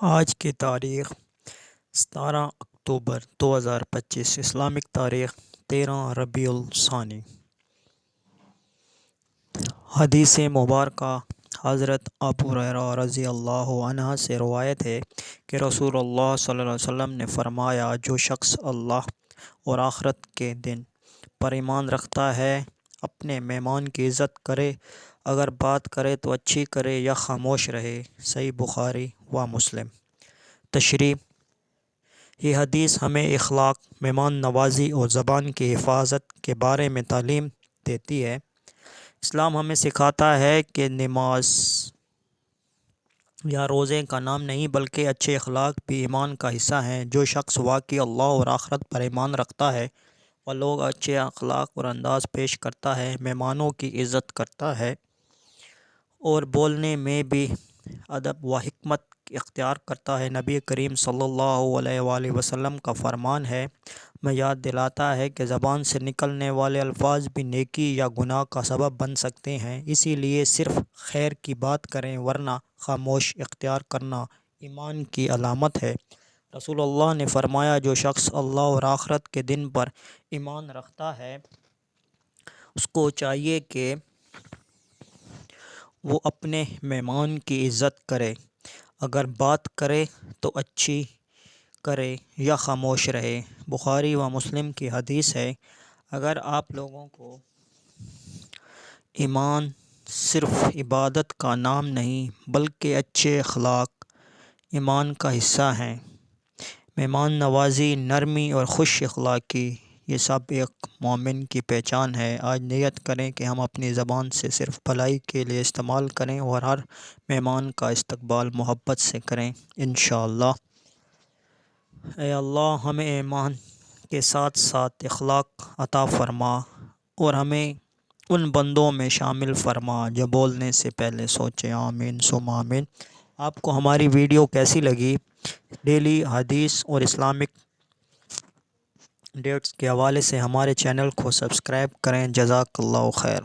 آج کی تاریخ 17 اکتوبر 2025، اسلامک تاریخ 13 ربیع الثانی۔ حدیث مبارکہ حضرت ابو ہریرہ رضی اللہ عنہ سے روایت ہے کہ رسول اللہ صلی اللہ علیہ وسلم نے فرمایا، جو شخص اللہ اور آخرت کے دن پر ایمان رکھتا ہے اپنے مہمان کی عزت کرے، اگر بات کرے تو اچھی کرے یا خاموش رہے۔ صحیح بخاری و مسلم۔ تشریح: یہ حدیث ہمیں اخلاق، مہمان نوازی اور زبان کی حفاظت کے بارے میں تعلیم دیتی ہے۔ اسلام ہمیں سکھاتا ہے کہ نماز یا روزے کا نام نہیں بلکہ اچھے اخلاق بھی ایمان کا حصہ ہیں۔ جو شخص واقعی اللہ اور آخرت پر ایمان رکھتا ہے وہ لوگ اچھے اخلاق اور انداز پیش کرتا ہے، مہمانوں کی عزت کرتا ہے اور بولنے میں بھی ادب و حکمت اختیار کرتا ہے۔ نبی کریم صلی اللہ علیہ وآلہ وسلم کا فرمان ہے، میں یاد دلاتا ہے کہ زبان سے نکلنے والے الفاظ بھی نیکی یا گناہ کا سبب بن سکتے ہیں، اسی لیے صرف خیر کی بات کریں، ورنہ خاموش اختیار کرنا ایمان کی علامت ہے۔ رسول اللہ نے فرمایا، جو شخص اللہ اور آخرت کے دن پر ایمان رکھتا ہے اس کو چاہیے کہ وہ اپنے مہمان کی عزت کرے، اگر بات کرے تو اچھی کرے یا خاموش رہے۔ بخاری و مسلم کی حدیث ہے، اگر آپ لوگوں کو ایمان صرف عبادت کا نام نہیں بلکہ اچھے اخلاق ایمان کا حصہ ہیں۔ مہمان نوازی، نرمی اور خوش اخلاقی، یہ سب ایک مومن کی پہچان ہے۔ آج نیت کریں کہ ہم اپنی زبان سے صرف بھلائی کے لیے استعمال کریں اور ہر مہمان کا استقبال محبت سے کریں، انشاءاللہ۔ اے اللہ، ہمیں ایمان کے ساتھ ساتھ اخلاق عطا فرما اور ہمیں ان بندوں میں شامل فرما جو بولنے سے پہلے سوچیں۔ آمین ثم آمین۔ آپ کو ہماری ویڈیو کیسی لگی؟ ڈیلی حدیث اور اسلامک ڈیٹس کے حوالے سے ہمارے چینل کو سبسکرائب کریں۔ جزاک اللہ خیر۔